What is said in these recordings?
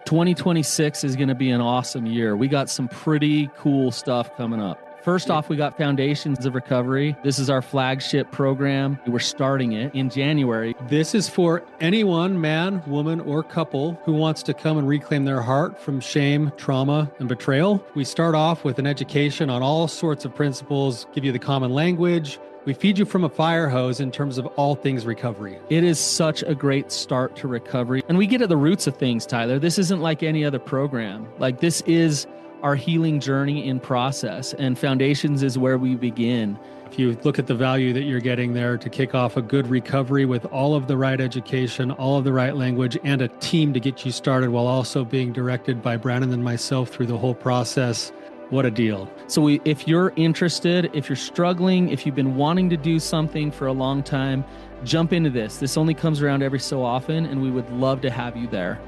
2026 is going to be an awesome year. We got some pretty cool stuff coming up. First off, we got Foundations of Recovery. This is our flagship program. We're starting it in January. This is for anyone, man, woman, or couple who wants to come and reclaim their heart from shame, trauma, and betrayal. We start off with an education on all sorts of principles, give you the common language. We feed you from a fire hose in terms of all things recovery. It is such a great start to recovery. And we get at the roots of things, Tyler. This isn't like any other program. Like, this is our healing journey in process, and Foundations is where we begin. If you look at the value that you're getting there to kick off a good recovery with all of the right education, all of the right language, and a team to get you started while also being directed by Brannon and myself through the whole process, what a deal. So if you're interested, if you're struggling, if you've been wanting to do something for a long time, jump into this. This only comes around every so often, and we would love to have you there.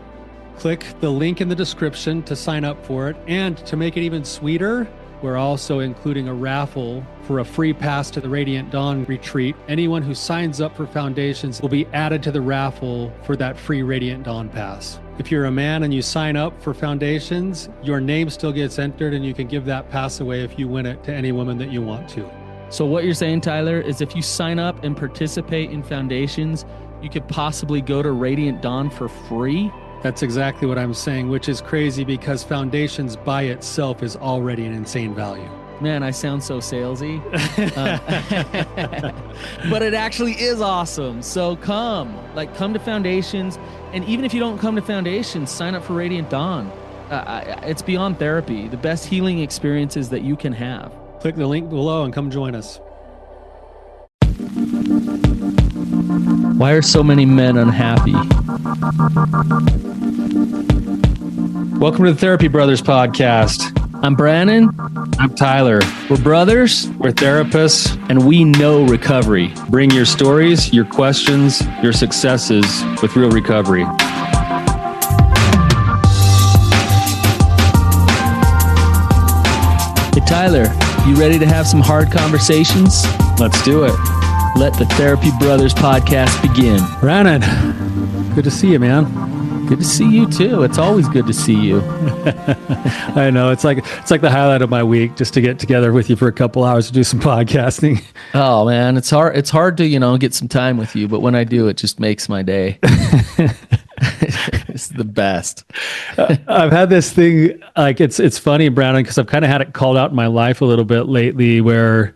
Click the link in the description to sign up for it. And to make it even sweeter, we're also including a raffle for a free pass to the Radiant Dawn retreat. Anyone who signs up for Foundations will be added to the raffle for that free Radiant Dawn pass. If you're a man and you sign up for Foundations, your name still gets entered, and you can give that pass away if you win it to any woman that you want to. So what you're saying, Tyler, is if you sign up and participate in Foundations, you could possibly go to Radiant Dawn for free? That's exactly what I'm saying, which is crazy because Foundations by itself is already an insane value. Man, I sound so salesy. But it actually is awesome. So come to Foundations. And even if you don't come to Foundations, sign up for Radiant Dawn. It's beyond therapy, the best healing experiences that you can have. Click the link below and come join us. Why are so many men unhappy? Welcome to the Therapy Brothers podcast. I'm Brannon. I'm Tyler. We're brothers. We're therapists. And we know recovery. Bring your stories, your questions, your successes with real recovery. Hey, Tyler, you ready to have some hard conversations? Let's do it. Let the Therapy Brothers podcast begin. Brannon, good to see you, man. Good to see you too. It's always good to see you. I know. It's like the highlight of my week, just to get together with you for a couple hours to do some podcasting. Oh man, it's hard. It's hard to, get some time with you, but when I do, it just makes my day. It's the best. I've had this thing, like it's funny, Brannon, because I've kind of had it called out in my life a little bit lately where,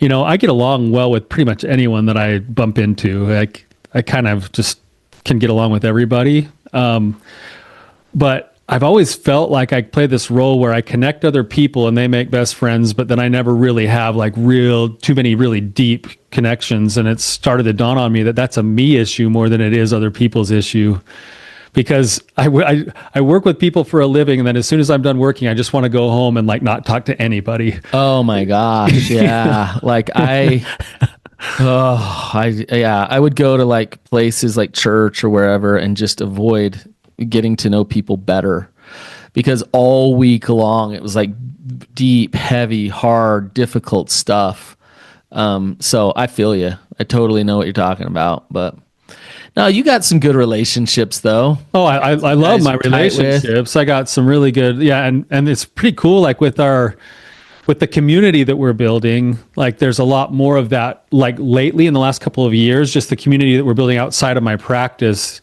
I get along well with pretty much anyone that I bump into. Like, I kind of just can get along with everybody. But I've always felt like I play this role where I connect other people and they make best friends, but then I never really have too many really deep connections. And it started to dawn on me that that's a me issue more than it is other people's issue. Because I work with people for a living, and then as soon as I'm done working, I just want to go home and not talk to anybody. Oh my gosh, yeah. I would go to places like church or wherever and just avoid getting to know people better, because all week long it was deep, heavy, hard, difficult stuff. So I feel you. I totally know what you're talking about, but. No, you got some good relationships though. Oh, I love my relationships. I got some really good, and it's pretty cool. With the community that we're building, there's a lot more of that. Lately in the last couple of years, just the community that we're building outside of my practice,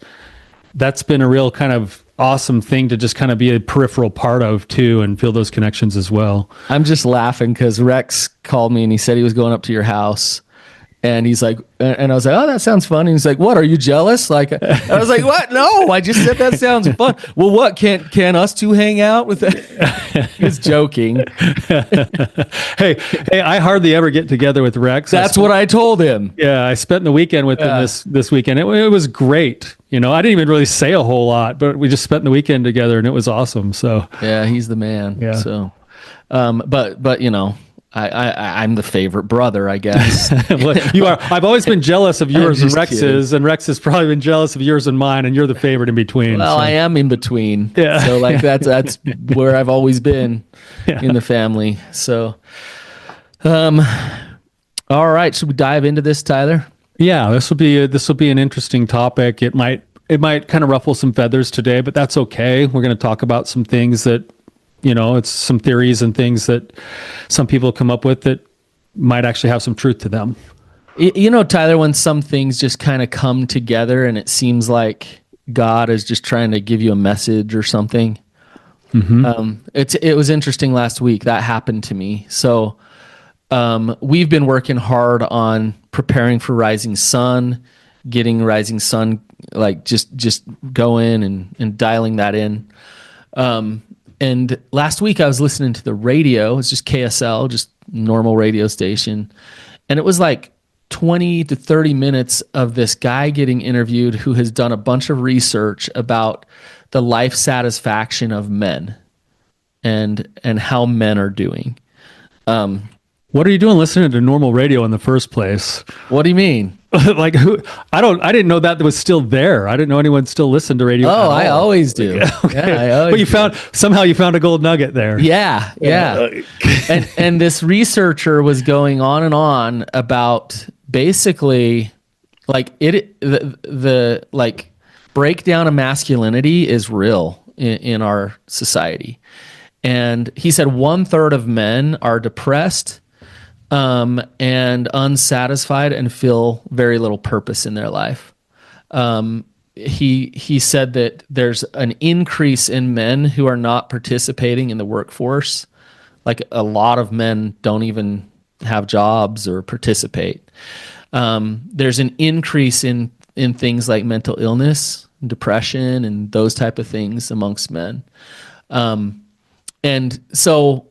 that's been a real kind of awesome thing to just kind of be a peripheral part of too, and feel those connections as well. I'm just laughing because Rex called me and he said he was going up to your house. And he's like, and I was like, oh, that sounds fun. And he's like, what, are you jealous? I was like, what? No, I just said that sounds fun. Well, what, can us two hang out with that? He was joking. Hey, I hardly ever get together with Rex. That's what I told him. Yeah, I spent the weekend with him this weekend. It was great. I didn't even really say a whole lot, but we just spent the weekend together and it was awesome. So yeah, he's the man. Yeah. So, but I'm the favorite brother, I guess. Well, you are. I've always been jealous of yours and Rex's, kidding. And Rex has probably been jealous of yours and mine, and you're the favorite in between. Well, I am in between. Yeah. So that's where I've always been in the family. So, all right. Should we dive into this, Tyler? Yeah, this will be an interesting topic. It might it might kind of ruffle some feathers today, but that's okay. We're going to talk about some things that, it's some theories and things that some people come up with that might actually have some truth to them. Tyler, when some things just kind of come together and it seems like God is just trying to give you a message or something. It was interesting last week that happened to me. So we've been working hard on preparing for Rising Sun, getting Rising Sun like just going and dialing that in. And last week I was listening to the radio. It's just KSL, just normal radio station, and it was like 20 to 30 minutes of this guy getting interviewed who has done a bunch of research about the life satisfaction of men and how men are doing. What are you doing listening to normal radio in the first place? What do you mean? Like I didn't know that was still there. I didn't know anyone still listened to radio. Oh, I always do. Okay. Yeah, I always but somehow you found a gold nugget there. Yeah. and this researcher was going on and on about basically like the like breakdown of masculinity is real in our society. And he said 1/3 of men are depressed and unsatisfied and feel very little purpose in their life. He said that there's an increase in men who are not participating in the workforce. Like a lot of men don't even have jobs or participate. There's an increase in things like mental illness, depression, and those type of things amongst men. And so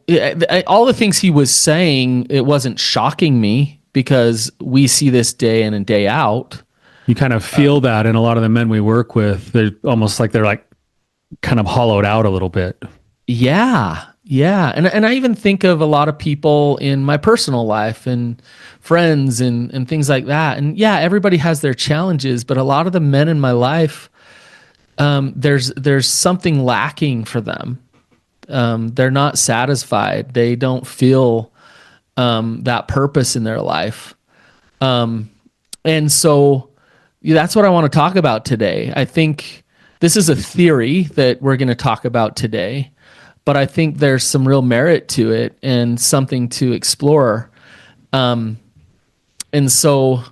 all the things he was saying, it wasn't shocking me because we see this day in and day out. You kind of feel that in a lot of the men we work with. They're almost like they're like kind of hollowed out a little bit. Yeah. And I even think of a lot of people in my personal life and friends and things like that. And yeah, everybody has their challenges, but a lot of the men in my life, there's something lacking for them. They're not satisfied. They don't feel that purpose in their life. And so that's what I want to talk about today. I think this is a theory that we're going to talk about today, but I think there's some real merit to it and something to explore. And so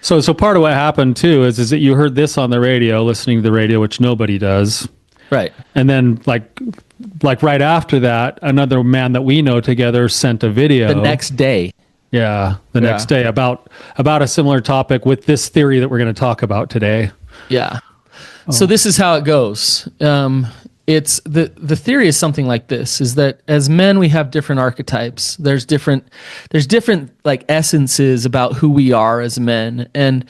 So part of what happened too is that you heard this on the radio, listening to the radio, which nobody does. Right. And then like right after that, another man that we know together sent a video. The next day. Yeah, the next day about a similar topic with this theory that we're going to talk about today. Yeah. So this is how it goes. It's the theory is something like this, is that as men we have different archetypes. There's different like essences about who we are as men. And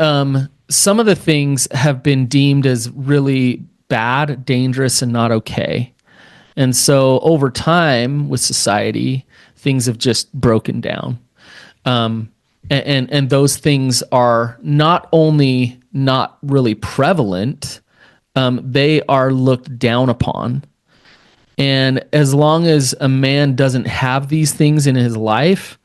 some of the things have been deemed as really bad, dangerous, and not okay. And so over time with society, things have just broken down. And those things are not only not really prevalent, they are looked down upon. And as long as a man doesn't have these things in his life,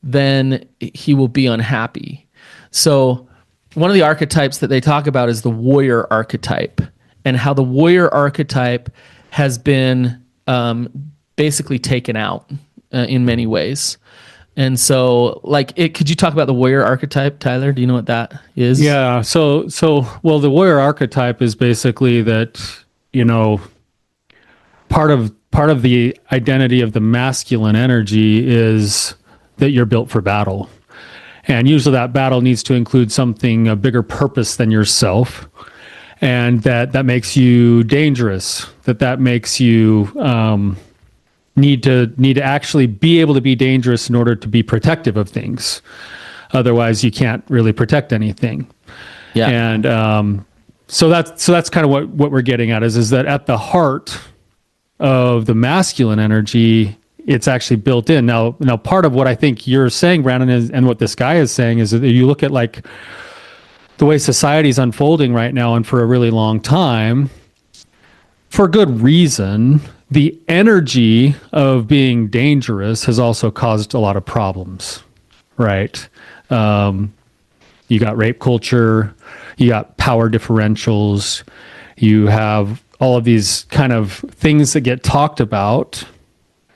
then he will be unhappy. So one of the archetypes that they talk about is the warrior archetype, and how the warrior archetype has been basically taken out in many ways. And so, could you talk about the warrior archetype, Tyler? Do you know what that is? Yeah. So, well, the warrior archetype is basically that, part of the identity of the masculine energy is that you're built for battle. And usually that battle needs to include a bigger purpose than yourself. And that makes you dangerous, that makes you need to actually be able to be dangerous in order to be protective of things. Otherwise, you can't really protect anything. Yeah. And so that's kind of what we're getting at is that at the heart of the masculine energy, it's actually built in. Now part of what I think you're saying, Brannon, and what this guy is saying is that you look at like the way society is unfolding right now, and for a really long time, for good reason, the energy of being dangerous has also caused a lot of problems, right? You got rape culture, You got power differentials. You have all of these kind of things that get talked about.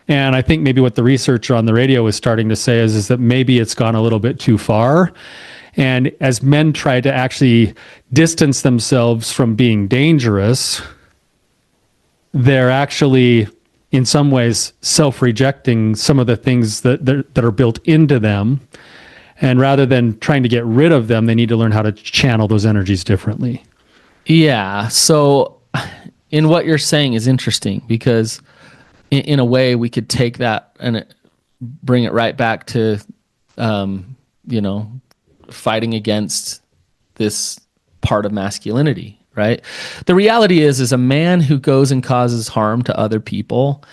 And I think maybe what the researcher on the radio was starting to say is that maybe it's gone a little bit too far. And as men try to actually distance themselves from being dangerous, they're actually, in some ways, self-rejecting some of the things that are built into them. And rather than trying to get rid of them, they need to learn how to channel those energies differently. Yeah. So in what you're saying is interesting because in a way we could take that and bring it right back to, fighting against this part of masculinity, right? The reality is a man who goes and causes harm to other people,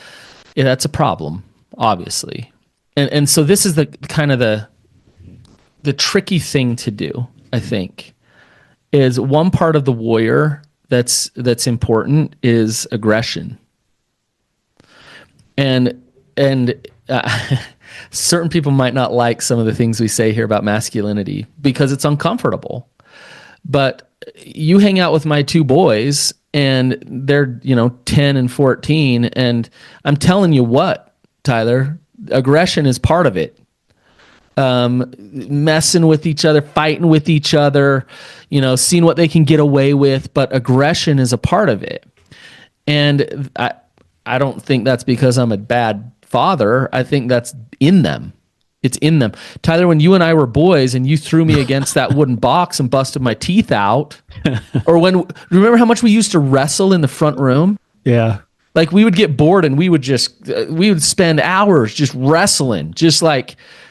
yeah, that's a problem, obviously. And so this is the kind of the tricky thing to do, I think, is one part of the warrior that's important is aggression. And certain people might not like some of the things we say here about masculinity because it's uncomfortable. But you hang out with my two boys and they're, 10 and 14. And I'm telling you what, Tyler, aggression is part of it. Messing with each other, fighting with each other, seeing what they can get away with. But aggression is a part of it. And I don't think that's because I'm a bad father. I think that's in them. It's in them. Tyler, when you and I were boys and you threw me against that wooden box and busted my teeth out, or remember how much we used to wrestle in the front room? Yeah. Like we would get bored and we would spend hours just wrestling,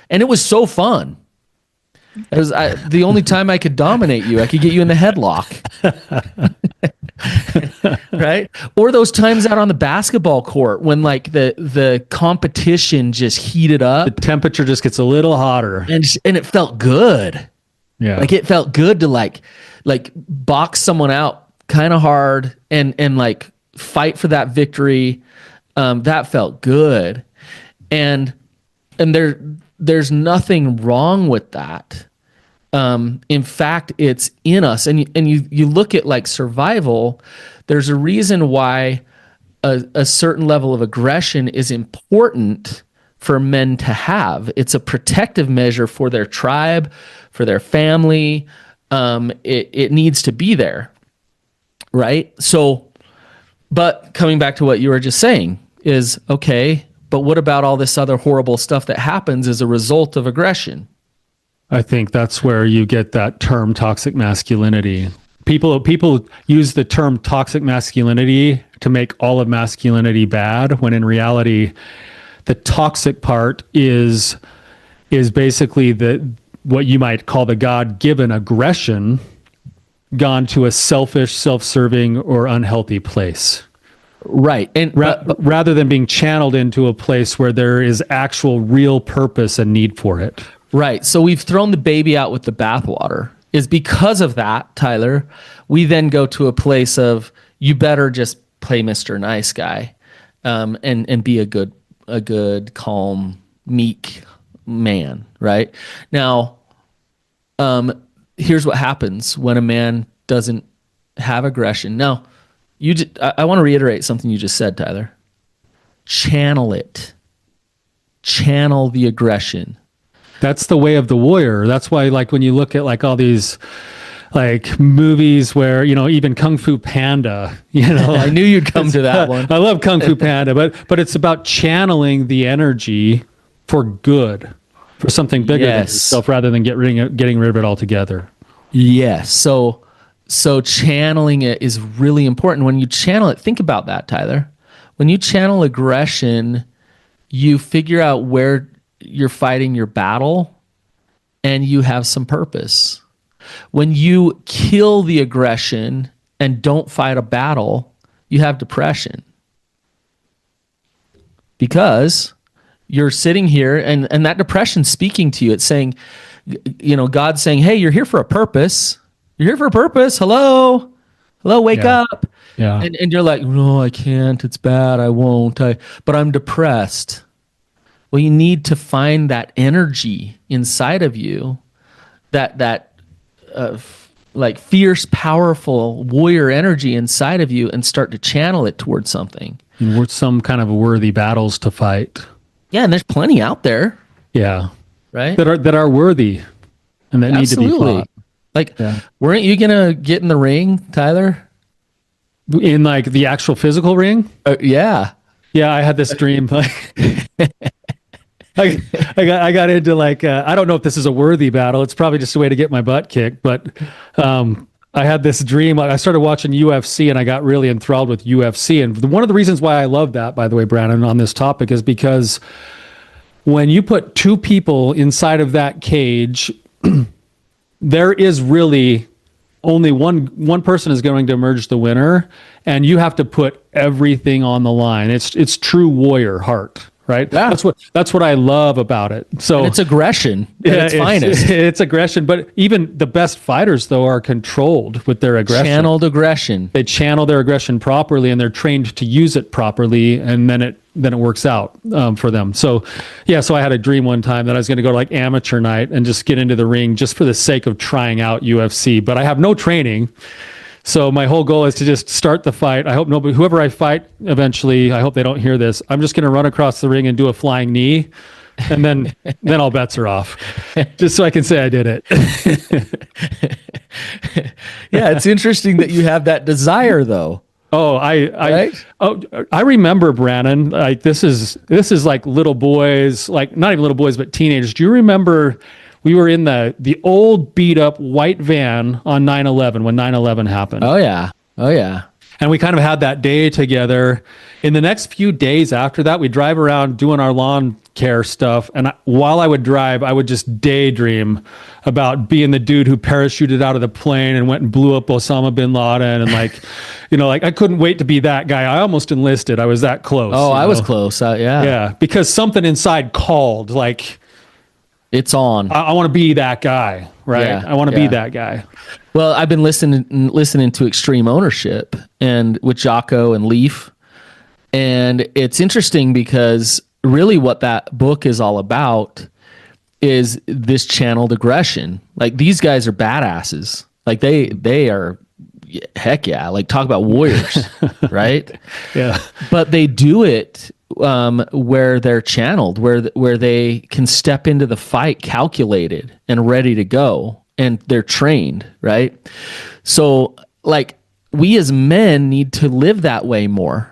and it was so fun. It was the only time I could dominate you. I could get you in the headlock. Right? Or those times out on the basketball court when the competition just heated up. The temperature just gets a little hotter. And it felt good. Yeah. Like it felt good to like box someone out kind of hard and fight for that victory. That felt good. And there's nothing wrong with that. In fact, it's in us. And you look at survival, there's a reason why a certain level of aggression is important for men to have. It's a protective measure for their tribe, for their family. It needs to be there. Right? So, but coming back to what you were just saying is, okay, but what about all this other horrible stuff that happens as a result of aggression? I think that's where you get that term toxic masculinity. People use the term toxic masculinity to make all of masculinity bad, when in reality, the toxic part is basically what you might call the God-given aggression gone to a selfish, self-serving, or unhealthy place. Right. And rather than being channeled into a place where there is actual real purpose and need for it. Right. So we've thrown the baby out with the bathwater. Is because of that, Tyler, we then go to a place of you better just play Mr. Nice Guy, and be a good, calm, meek man. Right. Now, here's what happens when a man doesn't have aggression. Now, I want to reiterate something you just said, Tyler. Channel it. Channel the aggression. That's the way of the warrior. That's why, when you look at all these movies where, even Kung Fu Panda, I knew you'd come to that one. I love Kung Fu Panda, but it's about channeling the energy for good, for something bigger than yourself, rather than getting rid of it altogether. Yes. So channeling it is really important. When you channel it, think about that, Tyler. When you channel aggression, you figure out where you're fighting your battle and you have some purpose. When you kill the aggression and don't fight a battle, you have depression. Because you're sitting here and that depression's speaking to you. It's saying, God's saying, hey, you're here for a purpose. You're here for a purpose. Hello, wake up. Yeah. And you're like, no, I can't. It's bad. I won't. But I'm depressed. Well, you need to find that energy inside of you, that like fierce, powerful warrior energy inside of you and start to channel it towards something. And we're some kind of worthy battles to fight. Yeah, and there's plenty out there, Yeah. right? That are worthy and that need to be fought. Like, weren't you gonna get in the ring, Tyler? In like the actual physical ring? Yeah. Yeah, I had this dream. Like, I got into like I don't know if this is a worthy battle. It's probably just a way to get my butt kicked. But I had this dream. I started watching UFC and I got really enthralled with UFC. And one of the reasons why I love that, by the way, Brannon, on this topic is because when you put two people inside of that cage, there is really only one person is going to emerge the winner, and you have to put everything on the line. It's true warrior heart, right? Yeah. That's what I love about it. So and it's aggression at its finest. It's aggression, but even the best fighters though are controlled with their aggression. Channeled aggression. They channel their aggression properly, and they're trained to use it properly, and then it works out for them. So so I had a dream one time that I was going to go to like amateur night and just get into the ring just for the sake of trying out UFC, but I have no training. So my whole goal is to just start the fight. I hope whoever I fight eventually, I hope they don't hear this. I'm just going to run across the ring and do a flying knee, and then all bets are off, just so I can say I did it. Yeah, it's interesting that you have that desire though. Oh, I remember, Brannon, like this is like little boys, like not even little boys, but teenagers. Do you remember we were in the old beat up white van on 9/11 when 9/11 happened? Oh yeah. And we kind of had that day together. In the next few days after that, we drive around doing our lawn care stuff. And while I would drive, I would just daydream about being the dude who parachuted out of the plane and went and blew up Osama bin Laden. And like, like I couldn't wait to be that guy. I almost enlisted. I was that close. Oh, I was close. Yeah. Yeah. Because something inside called, like, it's on. I want to be that guy, right? Yeah, I want to be that guy. Well, I've been listening to Extreme Ownership and with Jocko and Leaf. And it's interesting because really what that book is all about is this channeled aggression. Like these guys are badasses. Like they are, heck yeah. Like talk about warriors, right? Yeah. But they do it where they're channeled, where they can step into the fight calculated and ready to go, and they're trained, right? So like we as men need to live that way more.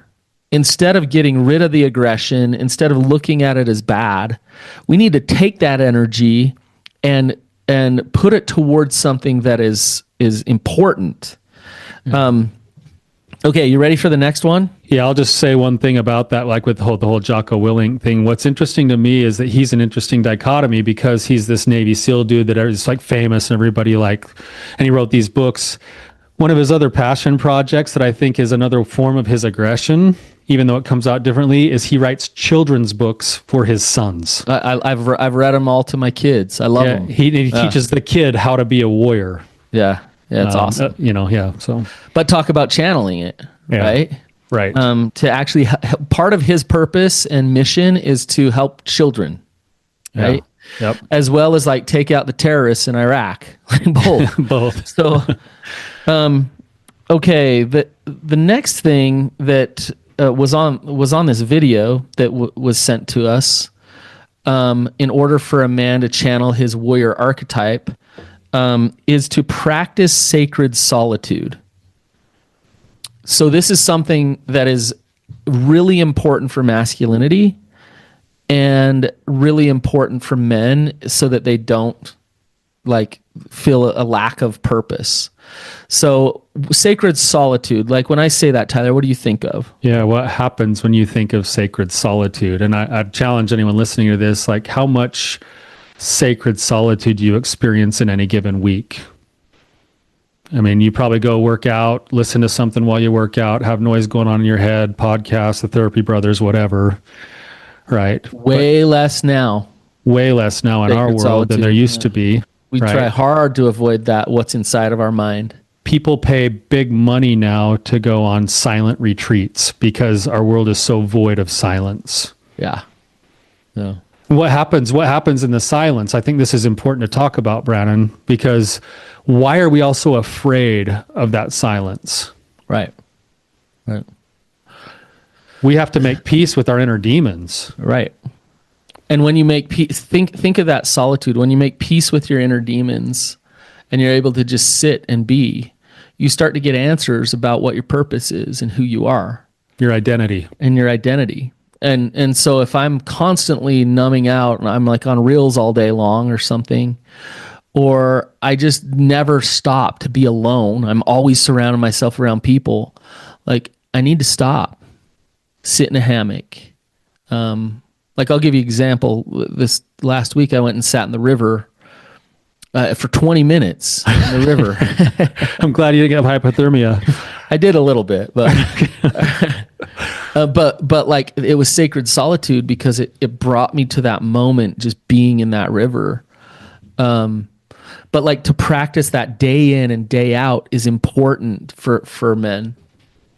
Instead of getting rid of the aggression, instead of looking at it as bad, we need to take that energy and put it towards something that is important. Okay, you ready for the next one? Yeah, I'll just say one thing about that, like with the whole Jocko Willink thing. What's interesting to me is that he's an interesting dichotomy because he's this Navy SEAL dude that is like famous and everybody and he wrote these books. One of his other passion projects that I think is another form of his aggression, even though it comes out differently, is he writes children's books for his sons. I've read them all to my kids. I love them. He teaches the kid how to be a warrior. Yeah, it's awesome. So. But talk about channeling it, right? Right. To actually part of his purpose and mission is to help children, right? Yep. As well as like take out the terrorists in Iraq. Both. So, okay. The next thing that was on this video that was sent to us, in order for a man to channel his warrior archetype, is to practice sacred solitude. So this is something that is really important for masculinity and really important for men so that they don't like feel a lack of purpose. So sacred solitude, like when I say that, Tyler, what do you think of? Yeah, what happens when you think of sacred solitude? And I'd challenge anyone listening to this, like how much sacred solitude do you experience in any given week? I mean, you probably go work out, listen to something while you work out, have noise going on in your head, podcasts, the Therapy Brothers, whatever, right? Way less now in our world solitude, than there used to be. We try hard to avoid that, what's inside of our mind. People pay big money now to go on silent retreats because our world is so void of silence. Yeah. What happens in the silence? I think this is important to talk about, Brannon, because why are we all so afraid of that silence? Right. We have to make peace with our inner demons. Right. And when you make peace, think of that solitude. When you make peace with your inner demons and you're able to just sit and be, you start to get answers about what your purpose is and who you are. Your identity. And so if I'm constantly numbing out and I'm like on reels all day long or something, or I just never stop to be alone, I'm always surrounding myself around people, like I need to stop, sit in a hammock. Like I'll give you an example. This last week I went and sat in the river for 20 minutes in the river. I'm glad you didn't have hypothermia. I did a little bit, but but like it was sacred solitude because it brought me to that moment, just being in that river. But like to practice that day in and day out is important for men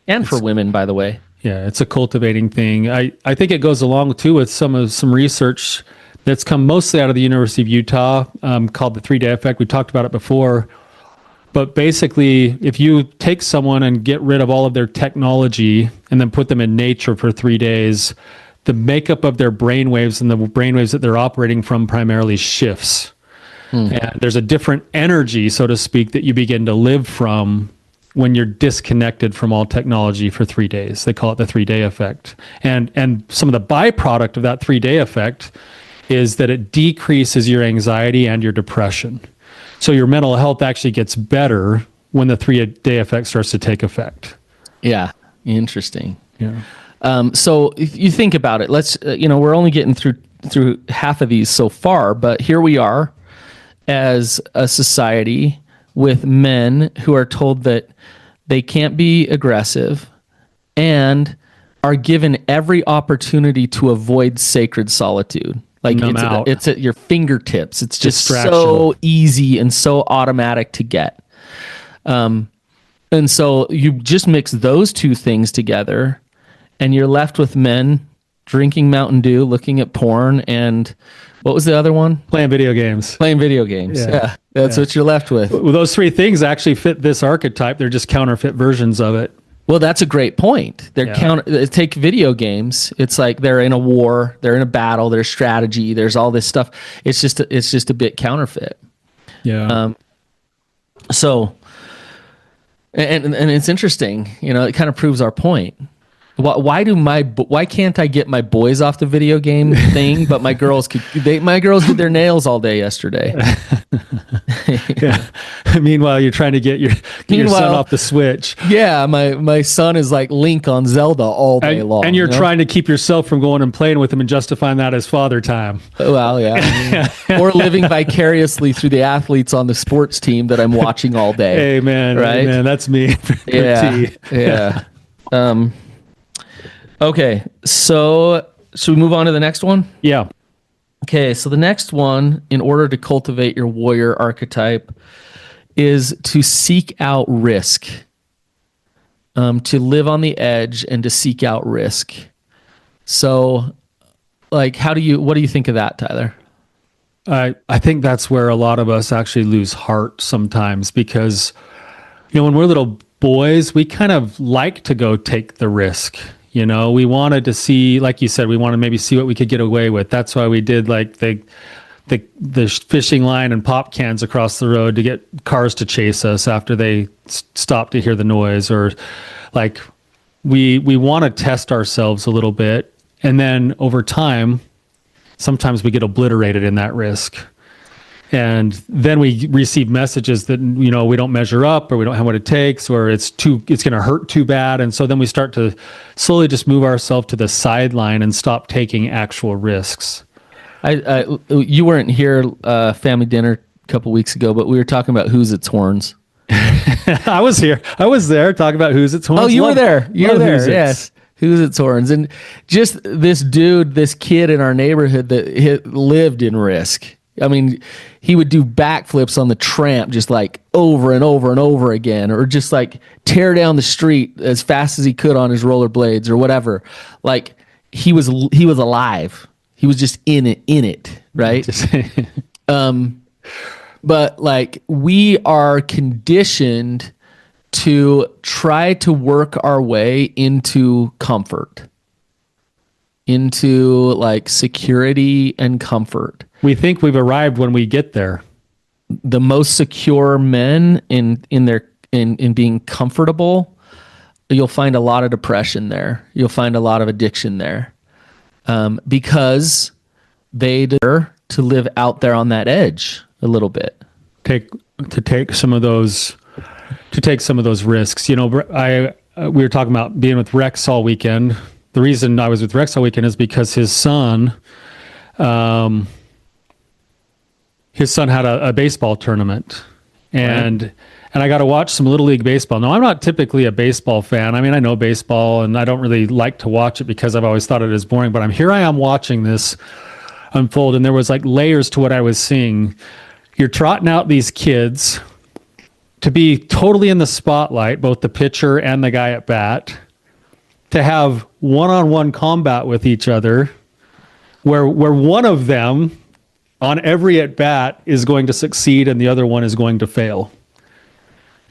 and for women, by the way. Yeah, it's a cultivating thing. I think it goes along too with some research that's come mostly out of the University of Utah, called the 3-day effect. We talked about it before. But basically, if you take someone and get rid of all of their technology and then put them in nature for 3 days, the makeup of their brainwaves and the brainwaves that they're operating from primarily shifts. And there's a different energy, so to speak, that you begin to live from when you're disconnected from all technology for 3 days. They call it the 3-day effect. And some of the byproduct of that 3-day effect is that it decreases your anxiety and your depression. So your mental health actually gets better when the 3-day effect starts to take effect. Yeah, interesting. Yeah. So if you think about it, let's we're only getting through half of these so far, but here we are as a society with men who are told that they can't be aggressive and are given every opportunity to avoid sacred solitude. Like it's at your fingertips. It's just so easy and so automatic to get. And so you just mix those two things together and you're left with men drinking Mountain Dew, looking at porn, and what was the other one? Playing video games. Yeah. That's what you're left with. Well, those three things actually fit this archetype. They're just counterfeit versions of it. Well, that's a great point. Take video games. It's like they're in a war, they're in a battle, there's strategy, there's all this stuff. It's just a bit counterfeit. Yeah. So, and it's interesting. It kind of proves our point. Why can't I get my boys off the video game thing, but my girls my girls did their nails all day yesterday. Yeah. Meanwhile, you're trying to get your son off the Switch. Yeah, my son is like Link on Zelda all day long. And you're trying to keep yourself from going and playing with him and justifying that as father time. Well, yeah. Or living vicariously through the athletes on the sports team that I'm watching all day. Amen. Right? Amen. That's me. Yeah. Okay, so should we move on to the next one? Yeah. Okay, so the next one, in order to cultivate your warrior archetype, is to seek out risk, to live on the edge and to seek out risk. So, like, what do you think of that, Tyler? I think that's where a lot of us actually lose heart sometimes because, when we're little boys, we kind of like to go take the risk. We wanted to see, like you said, we wanted to maybe see what we could get away with. That's why we did like the fishing line and pop cans across the road to get cars to chase us after they stopped to hear the noise, or like we want to test ourselves a little bit. And then over time, sometimes we get obliterated in that risk. And then we receive messages that, we don't measure up, or we don't have what it takes, or it's going to hurt too bad. And so then we start to slowly just move ourselves to the sideline and stop taking actual risks. You weren't here, family dinner a couple weeks ago, but we were talking about Who's Its Horns. I was here. I was there talking about Who's Its Horns. Oh, you were there. You were there. Yes. Who's Its Horns. And just this kid in our neighborhood that lived in risk. I mean, he would do backflips on the tramp just like over and over and over again, or just like tear down the street as fast as he could on his rollerblades or whatever. Like he was alive. He was just in it, right? But like we are conditioned to try to work our way into comfort, into like security and comfort. We think we've arrived when we get there. The most secure men in being comfortable, you'll find a lot of depression there. You'll find a lot of addiction there, because they dare to live out there on that edge a little bit. Take some of those risks. You know, we were talking about being with Rex all weekend. The reason I was with Rex all weekend is because his son had a baseball tournament, and I got to watch some Little League baseball. Now, I'm not typically a baseball fan. I mean, I know baseball, and I don't really like to watch it because I've always thought it is boring. But here I am watching this unfold, and there was like layers to what I was seeing. You're trotting out these kids to be totally in the spotlight, both the pitcher and the guy at bat, to have one-on-one combat with each other, where one of them on every at bat is going to succeed and the other one is going to fail.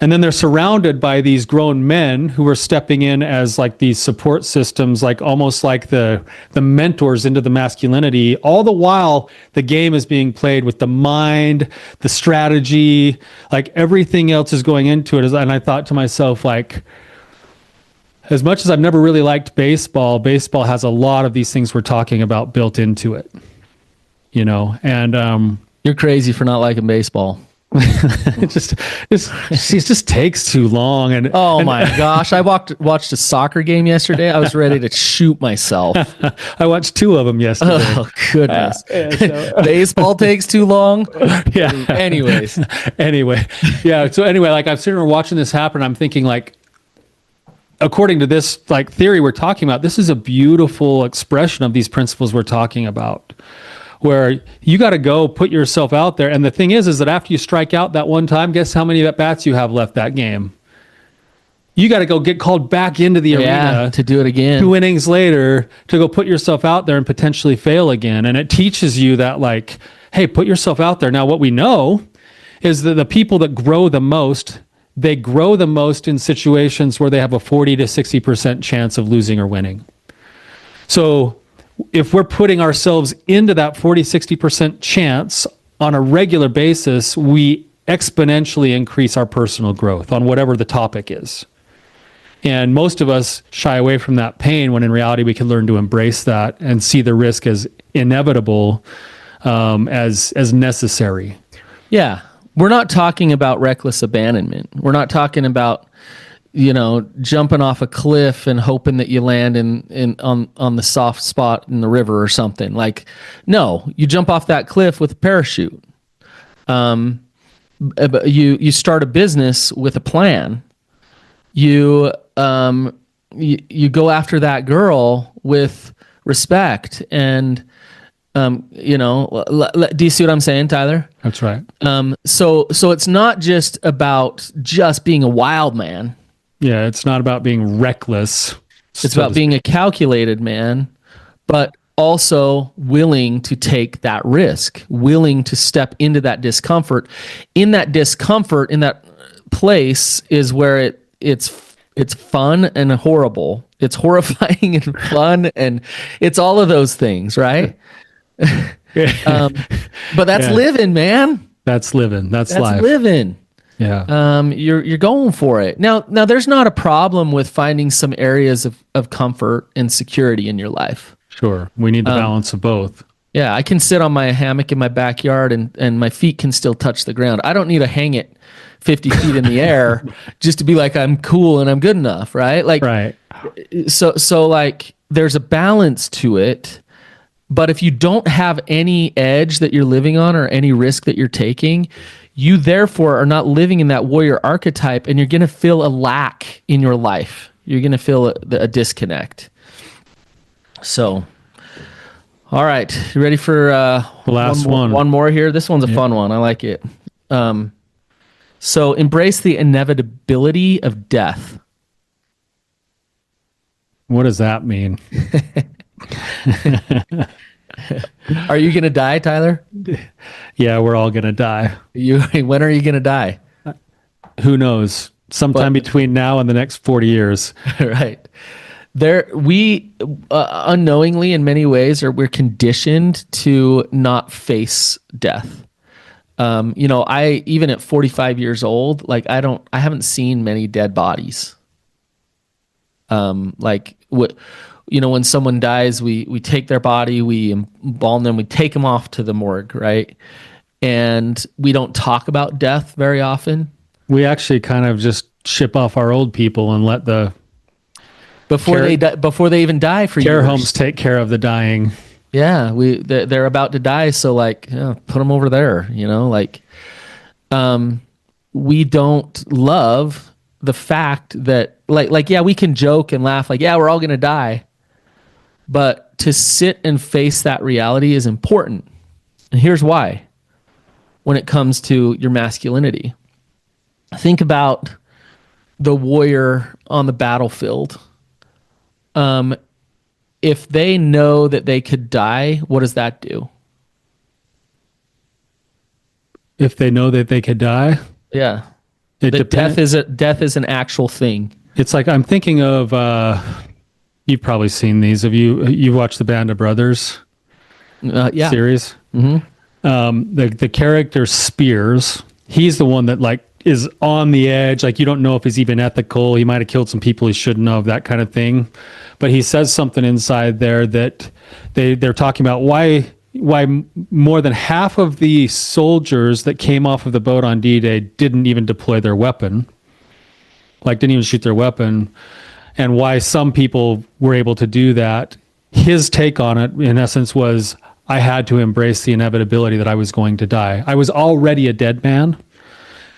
And then they're surrounded by these grown men who are stepping in as like these support systems, like almost like the mentors into the masculinity. All the while, the game is being played with the mind, the strategy, like everything else is going into it. And I thought to myself, like, as much as I've never really liked baseball, baseball has a lot of these things we're talking about built into it, you know. And you're crazy for not liking baseball. it just takes too long. And my gosh, I watched a soccer game yesterday. I was ready to shoot myself. I watched 2 of them yesterday. Oh goodness. Baseball takes too long. Yeah. Anyways. Anyway. Yeah. So anyway, like I'm sitting there watching this happen. I'm thinking, like, according to this like theory we're talking about, this is a beautiful expression of these principles we're talking about, where you got to go put yourself out there. And the thing is that after you strike out that one time, guess how many at bats you have left that game? You got to go get called back into the arena to do it again 2 innings later, to go put yourself out there and potentially fail again. And it teaches you that, like, hey, put yourself out there. Now, what we know is that the people that grow the most, they grow the most in situations where they have a 40 to 60% chance of losing or winning. So if we're putting ourselves into that 40, 60% chance on a regular basis, we exponentially increase our personal growth on whatever the topic is. And most of us shy away from that pain, when in reality we can learn to embrace that and see the risk as inevitable, as necessary. Yeah. We're not talking about reckless abandonment. We're not talking about, you know, jumping off a cliff and hoping that you land on the soft spot in the river or something. Like, no, you jump off that cliff with a parachute. You start a business with a plan. You go after that girl with respect and, you know, do you see what I'm saying, Tyler? That's right. So it's not just about just being a wild man. Yeah, it's not about being reckless. It's about being a calculated man, but also willing to take that risk, willing to step into that discomfort. In that discomfort, in that place is where it's fun and horrible. It's horrifying and fun, and it's all of those things, right? But that's living, man. That's living. That's life. That's living. Yeah. You're going for it. Now there's not a problem with finding some areas of comfort and security in your life. Sure. We need the balance of both. Yeah, I can sit on my hammock in my backyard and my feet can still touch the ground. I don't need to hang it 50 feet in the air just to be like, I'm cool and I'm good enough, right? Like, right. So like there's a balance to it. But if you don't have any edge that you're living on or any risk that you're taking, you therefore are not living in that warrior archetype, and you're going to feel a lack in your life. You're going to feel a disconnect. So, all right. You ready for last one? One more here. This one's a fun one. I like it. So embrace the inevitability of death. What does that mean? Are you going to die, Tyler? Yeah, we're all going to die. When are you going to die? Who knows? Sometime between now and the next 40 years. Right. We unknowingly in many ways we're conditioned to not face death. I even at 45 years old, like I haven't seen many dead bodies. When someone dies, we take their body, we embalm them, we take them off to the morgue, right? And we don't talk about death very often. We actually kind of just ship off our old people and let the before they even die for care years. Homes take care of the dying. Yeah, they're about to die, so put them over there. We don't love the fact that we can joke and laugh we're all gonna die, but to sit and face that reality is important. And here's why. When it comes to your masculinity, think about the warrior on the battlefield. If they know that they could die, what does that do? If they know that they could die? Yeah. Death is an actual thing. It's like, I'm thinking of, you've probably seen these. You've watched the Band of Brothers series? Mm-hmm. The character Spears, he's the one that is on the edge. You don't know if he's even ethical. He might have killed some people he shouldn't have, that kind of thing. But he says something inside there that they're talking about why more than half of the soldiers that came off of the boat on D-Day didn't even deploy their weapon, didn't even shoot their weapon, and why some people were able to do that. His take on it, in essence, was I had to embrace the inevitability that I was going to die. I was already a dead man.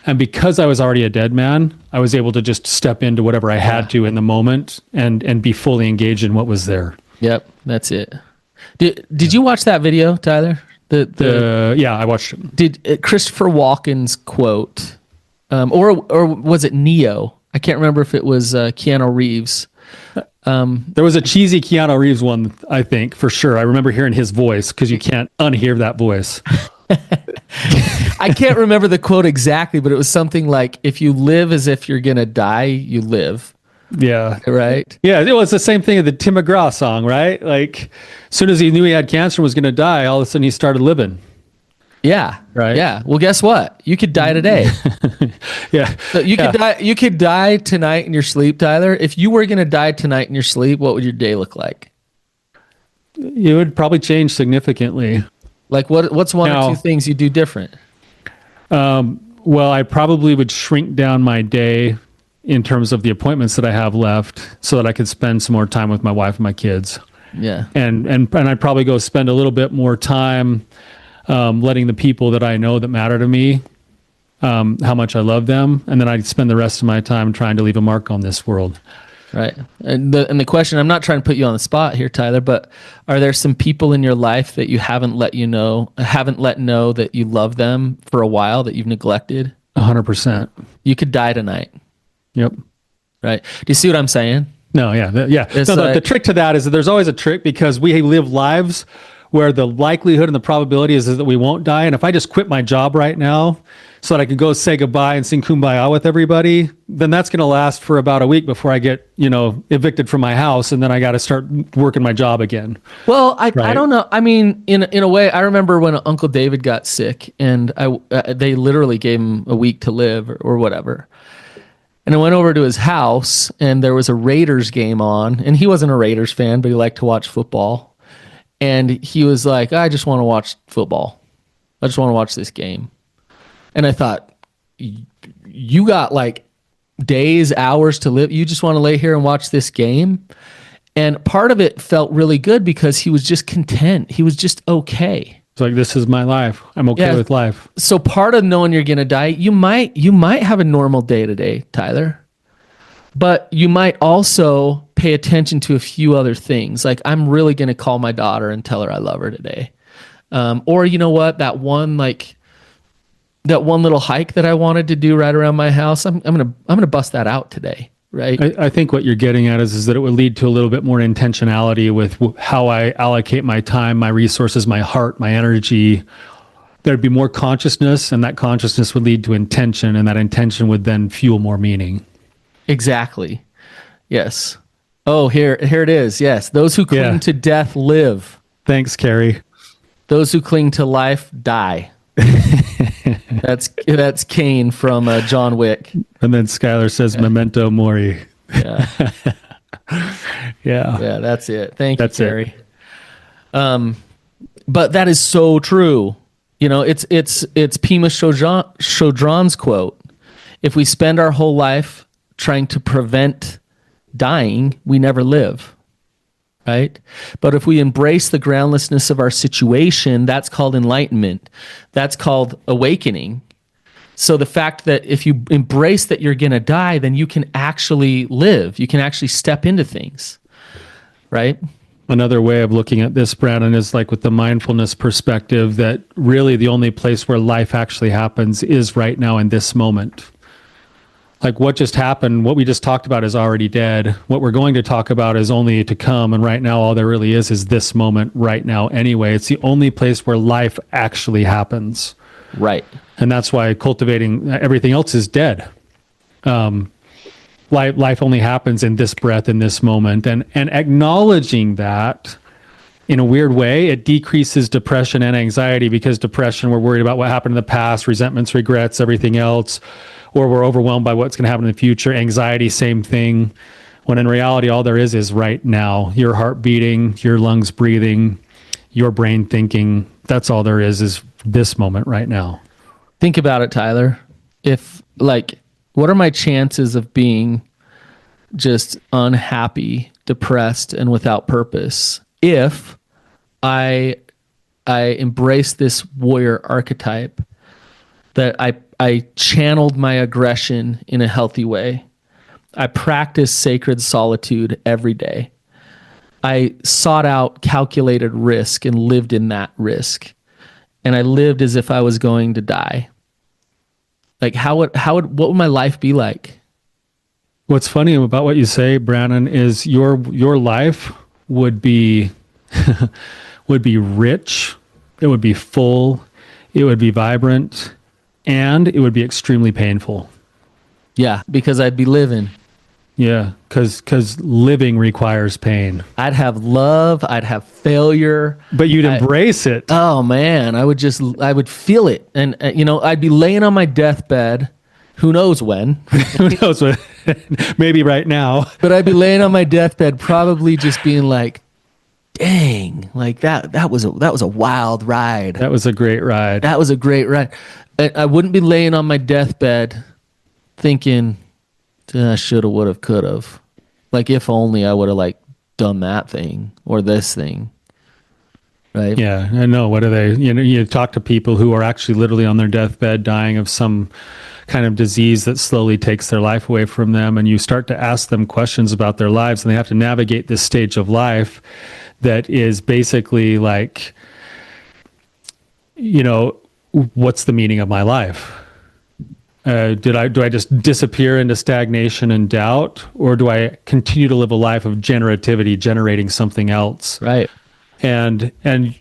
And because I was already a dead man, I was able to just step into whatever I had to in the moment and be fully engaged in what was there. Yep, that's it. Did you watch that video, Tyler? Yeah, I watched it. Did Christopher Walken's quote, or was it Neo? I can't remember if it was Keanu Reeves. There was a cheesy Keanu Reeves one, I think, for sure. I remember hearing his voice because you can't unhear that voice. I can't remember the quote exactly, but it was something like, if you live as if you're going to die, you live. Yeah. Right? Yeah, it was the same thing as the Tim McGraw song, right? As soon as he knew he had cancer and was going to die, all of a sudden he started living. Yeah. Right. Yeah. Well, guess what? You could die today. Yeah. So you could die tonight in your sleep, Tyler. If you were going to die tonight in your sleep, what would your day look like? It would probably change significantly. What's one or two things you do different? Well, I probably would shrink down my day in terms of the appointments that I have left so that I could spend some more time with my wife and my kids. Yeah. And I'd probably go spend a little bit more time letting the people that I know that matter to me, how much I love them. And then I'd spend the rest of my time trying to leave a mark on this world. Right. And the question, I'm not trying to put you on the spot here, Tyler, but are there some people in your life that you haven't let know that you love them for a while, that you've neglected? 100%. You could die tonight. Yep. Right. Do you see what I'm saying? No, yeah. The trick to that is that there's always a trick, because we live lives where the likelihood and the probability is that we won't die. And if I just quit my job right now so that I can go say goodbye and sing Kumbaya with everybody, then that's going to last for about a week before I get, evicted from my house. And then I got to start working my job again. Well, I don't know. I mean, in a way, I remember when Uncle David got sick and they literally gave him a week to live or whatever. And I went over to his house and there was a Raiders game on, and he wasn't a Raiders fan, but he liked to watch football. And he was like, I just want to watch football. I just want to watch this game. And I thought, you got days, hours to live. You just want to lay here and watch this game? And part of it felt really good because he was just content. He was just okay. It's like, this is my life. I'm okay with life. So part of knowing you're going to die, you might have a normal day today, Tyler. But you might also pay attention to a few other things. I'm really going to call my daughter and tell her I love her today. Or you know what? That one little hike that I wanted to do right around my house, I'm gonna bust that out today. right? I think what you're getting at is that it would lead to a little bit more intentionality with how I allocate my time, my resources, my heart, my energy. There'd be more consciousness, and that consciousness would lead to intention, and that intention would then fuel more meaning. Exactly. Yes. Oh, here it is. Yes. Those who cling to death live. Thanks, Carrie. Those who cling to life die. That's Kane from John Wick. And then Skylar says, "Memento mori." Yeah. Yeah. That's it. Thank you, That's Carrie. But that is so true. You know, it's Pima Chodron's quote. If we spend our whole life trying to prevent dying, we never live. Right? But if we embrace the groundlessness of our situation, that's called enlightenment. That's called awakening. So the fact that if you embrace that you're going to die, then you can actually live. You can actually step into things. Right? Another way of looking at this, Brannon, is like with the mindfulness perspective that really the only place where life actually happens is right now in this moment. Like what just happened, what we just talked about is already dead. What we're going to talk about is only to come. And right now, all there really is this moment right now anyway. It's the only place where life actually happens. Right. And that's why cultivating everything else is dead. Life only happens in this breath, in this moment. And acknowledging that in a weird way, it decreases depression and anxiety, because depression, we're worried about what happened in the past, resentments, regrets, everything else. Or we're overwhelmed by what's going to happen in the future. Anxiety, same thing. When in reality, all there is right now. Your heart beating, your lungs breathing, your brain thinking. That's all there is this moment right now. Think about it, Tyler. What are my chances of being just unhappy, depressed, and without purpose if I embrace this warrior archetype, that I channeled my aggression in a healthy way. I practiced sacred solitude every day. I sought out calculated risk and lived in that risk. And I lived as if I was going to die. Like what would my life be like? What's funny about what you say, Brannon, is your life would be would be rich, it would be full, it would be vibrant, and it would be extremely painful. Yeah, because I'd be living. Yeah, because living requires pain. I'd have love, I'd have failure. But you'd embrace it. Oh man, I would feel it. And I'd be laying on my deathbed, who knows when. Who knows when? Maybe right now. But I'd be laying on my deathbed, probably just being like, dang, like that was a wild ride. That was a great ride. That was a great ride. I wouldn't be laying on my deathbed thinking, I shoulda, woulda, coulda. Like if only I would have done that thing or this thing. Right? Yeah, I know. What are they? You talk to people who are actually literally on their deathbed dying of some kind of disease that slowly takes their life away from them, and you start to ask them questions about their lives, and they have to navigate this stage of life that is basically like, what's the meaning of my life? Do I just disappear into stagnation and doubt, or do I continue to live a life of generativity, generating something else? Right. And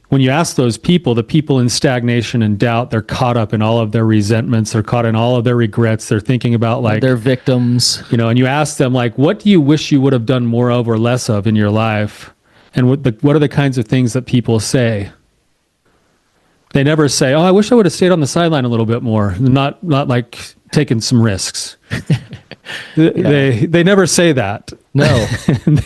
when you ask those people, the people in stagnation and doubt, they're caught up in all of their resentments. They're caught in all of their regrets. They're thinking about they're victims. And you ask them what do you wish you would have done more of or less of in your life? And what are the kinds of things that people say? They never say, "Oh, I wish I would have stayed on the sideline a little bit more." Not like taking some risks. They never say that. No,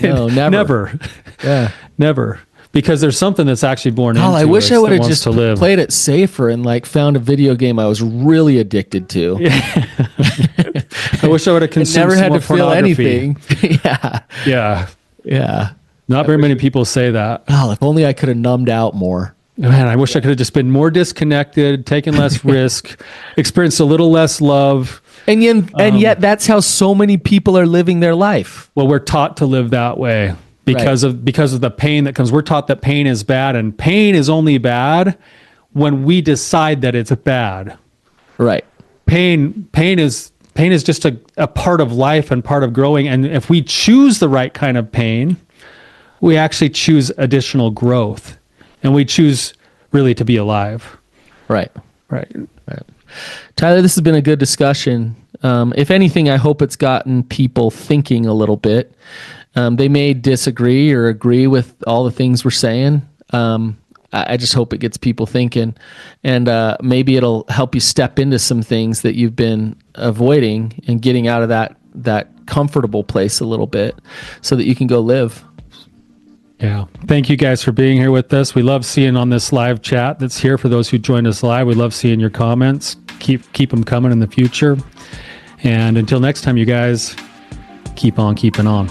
no, never. Never. Yeah, never. Because there's something that's actually born into us. I wish I would have just live. played it safer and found a video game I was really addicted to. Yeah. I wish I would have consumed never had more to feel anything. Yeah. Yeah. Yeah. Not very many people say that. Oh, if only I could have numbed out more. Man, I wish I could have just been more disconnected, taken less risk, experienced a little less love. And yet that's how so many people are living their life. Well, we're taught to live that way because of the pain that comes. We're taught that pain is bad, and pain is only bad when we decide that it's bad. Right. Pain is pain is just a part of life and part of growing. And if we choose the right kind of pain, we actually choose additional growth, and we choose really to be alive. Right. Right. Tyler, this has been a good discussion. If anything, I hope it's gotten people thinking a little bit. They may disagree or agree with all the things we're saying. I just hope it gets people thinking, and maybe it'll help you step into some things that you've been avoiding and getting out of that comfortable place a little bit so that you can go live. Yeah. Thank you guys for being here with us. We love seeing on this live chat that's here. For those who joined us live, we love seeing your comments. Keep them coming in the future. And until next time, you guys, keep on keeping on.